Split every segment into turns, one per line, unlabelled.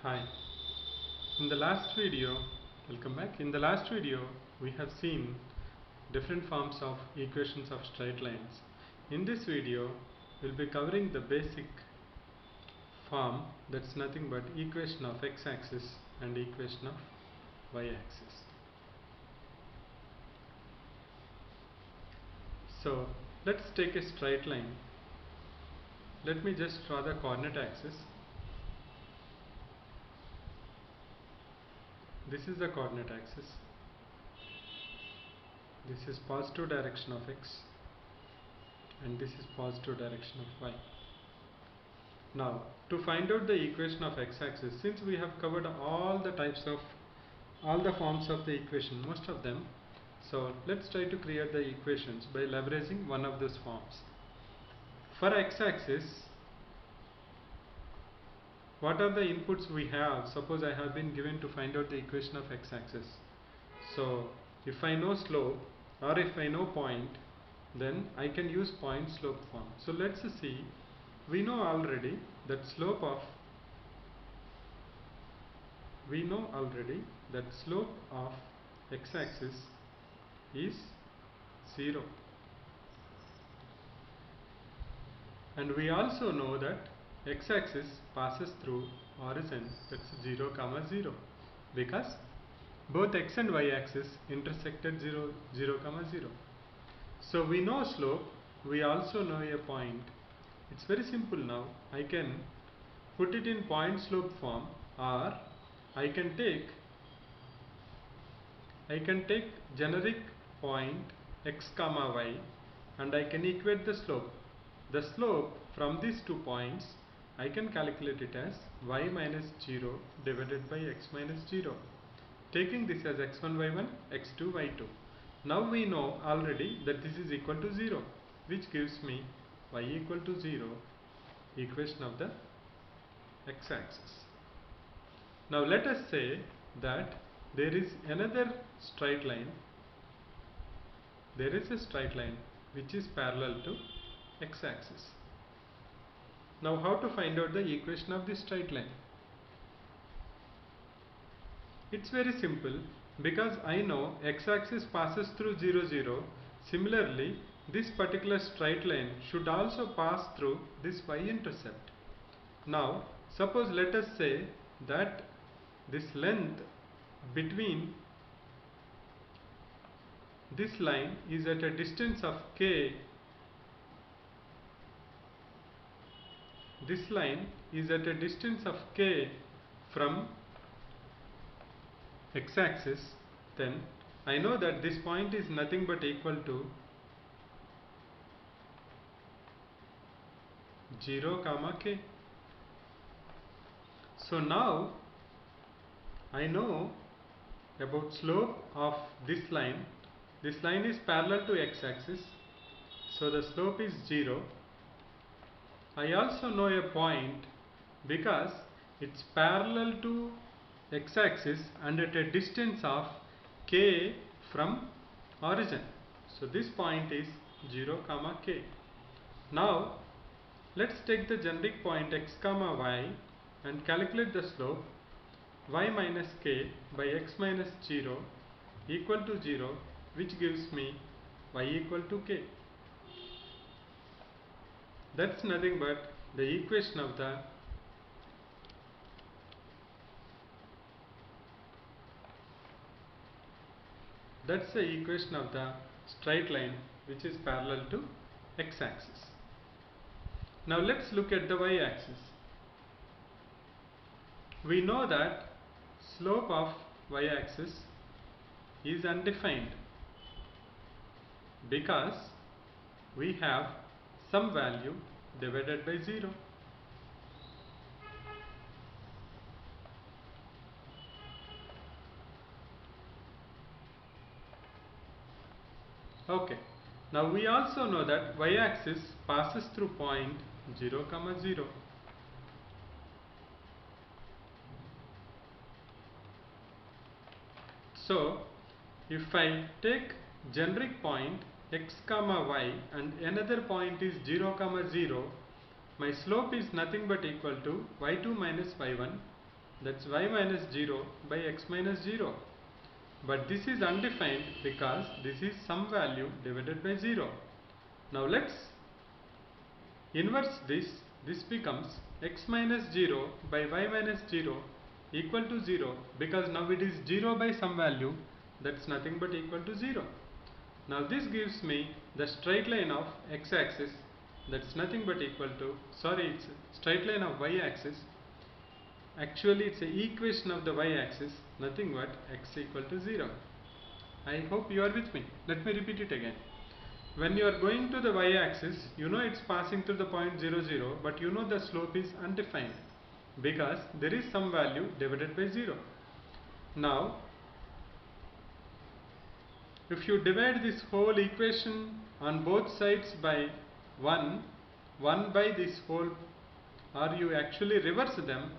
Hi. In the last video, welcome back. In the last video, we have seen different forms of equations of straight lines. In this video, we'll be covering the basic form that's nothing but equation of x-axis and equation of y-axis. So, let's take a straight line. Let me just draw the coordinate axis. This is the coordinate axis. This is positive direction of x and this is positive direction of y. Now, to find out the equation of x-axis, since we have covered all the forms of the equation, most of them, so let's try to create the equations by leveraging one of those forms. For x-axis, what are the inputs we have? Suppose I have been given to find out the equation of x-axis. So, if I know slope or if I know point, then I can use point slope form. So let's see, we know already that slope of x-axis is 0, and we also know that x-axis passes through origin, that's 0, 0, because both x and y-axis intersect at 0, 0, 0. So we know slope, we also know a point. It's very simple now. I can put it in point slope form, or I can take generic point x comma y and I can equate the slope. The slope from these 2 points I can calculate it as y minus 0 divided by x minus 0, taking this as x1 y1 x2 y2. Now we know already that this is equal to 0, which gives me y equal to 0, equation of the x-axis. Now let us say that there is another straight line. There is a straight line which is parallel to x-axis. Now how to find out the equation of this straight line? It's very simple, because I know x-axis passes through 0, 0. Similarly, this particular straight line should also pass through this y-intercept. Now, suppose let us say that this length between this line is at a distance of k. This line is at a distance of k from x-axis, then I know that this point is nothing but equal to 0, k. So now I know about slope of this line. This line is parallel to x-axis, so the slope is 0. I also know a point because it's parallel to x-axis and at a distance of k from origin. So this point is 0, k. Now let's take the generic point x, y and calculate the slope y minus k by x minus 0 equal to 0, which gives me y equal to k. That's nothing but the equation of the straight line which is parallel to x-axis. Now let's look at the y-axis. We know that slope of y-axis is undefined because we have some value divided by 0. Okay. Now we also know that y-axis passes through point 0, 0. So if I take generic point x, y and another point is 0, 0, my slope is nothing but equal to y2 minus y1 that's y minus 0 by x minus 0. But this is undefined because this is some value divided by 0. Now let's inverse this. This becomes x minus 0 by y minus 0 equal to 0, because now it is 0 by some value, that's nothing but equal to 0. Now this gives me the straight line of x-axis, that's nothing but equal to, it's straight line of y-axis. Actually it's a equation of the y-axis, nothing but x equal to 0. I hope you are with me. Let me repeat it again. When you are going to the y-axis, you know it's passing through the point 0, 0, but you know the slope is undefined because there is some value divided by 0. Now, if you divide this whole equation on both sides by 1 by this whole, or you actually reverse them,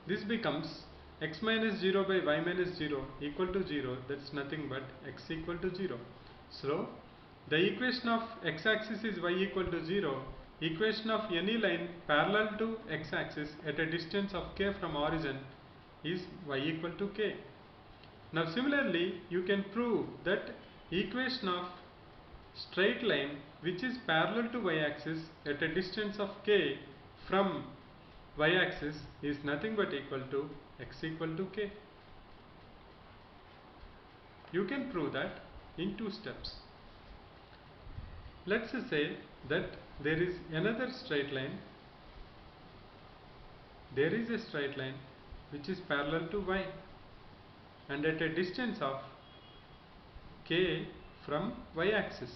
this becomes x minus 0 by y minus 0 equal to 0, that's nothing but x equal to 0. So, the equation of x-axis is y equal to 0. Equation of any line parallel to x-axis at a distance of k from origin is y equal to k. Now similarly, you can prove that equation of straight line which is parallel to y-axis at a distance of k from y-axis is nothing but equal to x equal to k. You can prove that in 2 steps. Let's say that there is another straight line. There is a straight line which is parallel to y and at a distance of k from y-axis.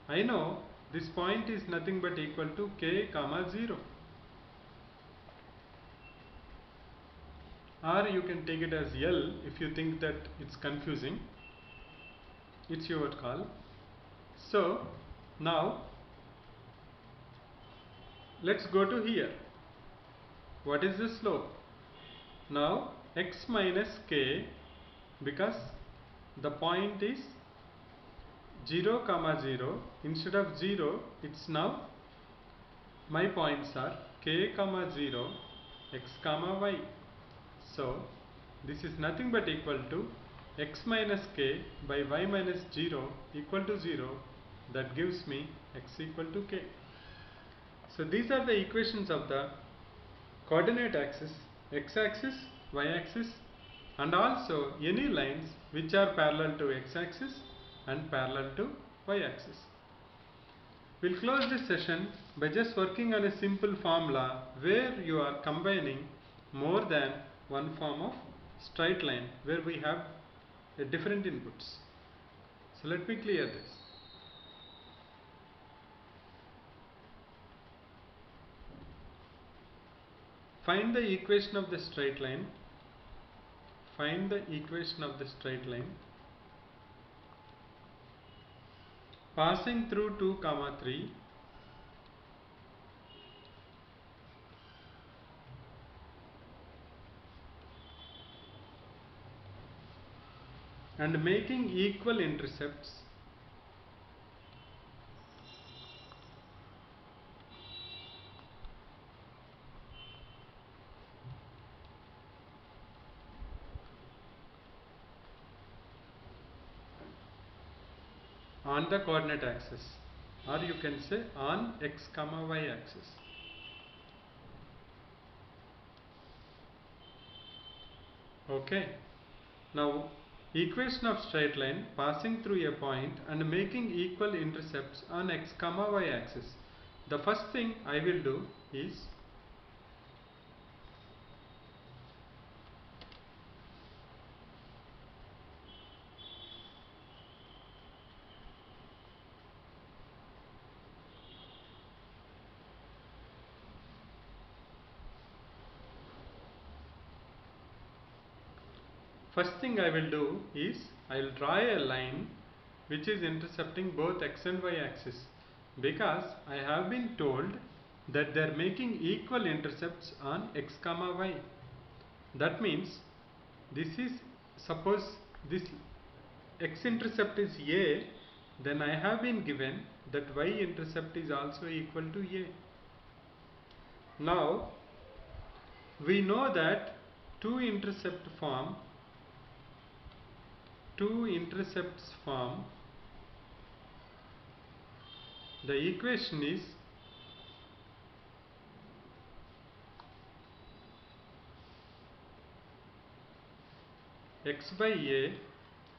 I know this point is nothing but equal to k comma 0. Or you can take it as L if you think that it's confusing. It's your call. So now let's go to here. What is the slope? Now x minus k, because the point is 0 comma 0, instead of 0 it's now my points are k comma 0, x comma y. So this is nothing but equal to x minus k by y minus 0 equal to 0. That gives me x equal to k. So these are the equations of the coordinate axis, x-axis, y-axis, and also any lines which are parallel to x-axis and parallel to y-axis. We'll close this session by just working on a simple formula where you are combining more than one form of straight line where we have different inputs. So let me clear this. Find the equation of the straight line. Find the equation of the straight line passing through 2 comma 3 and making equal intercepts on the coordinate axis, or you can say on x comma y axis. Okay. Now equation of straight line passing through a point and making equal intercepts on x comma y axis. The first thing I will do is I will draw a line which is intercepting both x and y axis, because I have been told that they are making equal intercepts on x comma y. That means this is, suppose this x intercept is a, then I have been given that y intercept is also equal to a. Now we know that two intercepts form the equation is x by a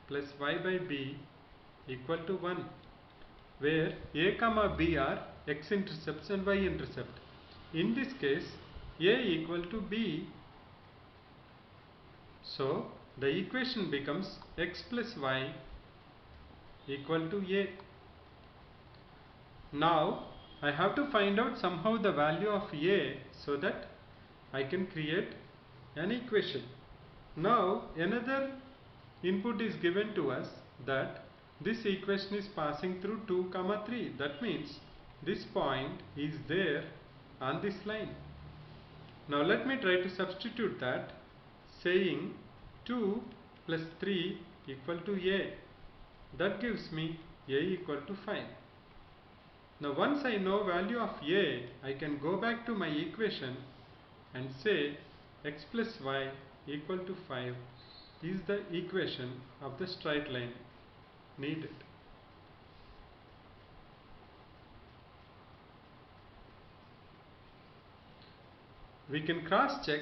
plus y by b equal to 1, where a comma b are x intercepts and y intercept. In this case, a equal to b, so the equation becomes x plus y equal to a. Now I have to find out somehow the value of a so that I can create an equation. Now another input is given to us that this equation is passing through 2, 3. That means this point is there on this line. Now let me try to substitute that, saying 2 plus 3 equal to a. That gives me a equal to 5. Now once I know value of a, I can go back to my equation and say x plus y equal to 5 is the equation of the straight line needed. We can cross check.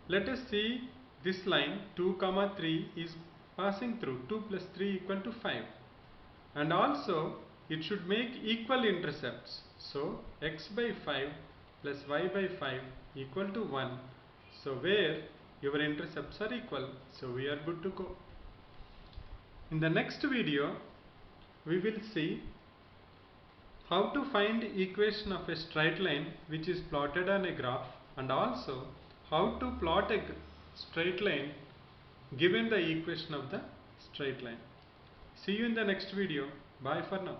Let us see this line 2, 3 is passing through 2 plus 3 equal to 5, and also it should make equal intercepts. So x by 5 plus y by 5 equal to 1. So where your intercepts are equal, so we are good to go. In the next video, we will see how to find equation of a straight line which is plotted on a graph, and also how to plot a straight line given the equation of the straight line. See you in the next video. Bye for now.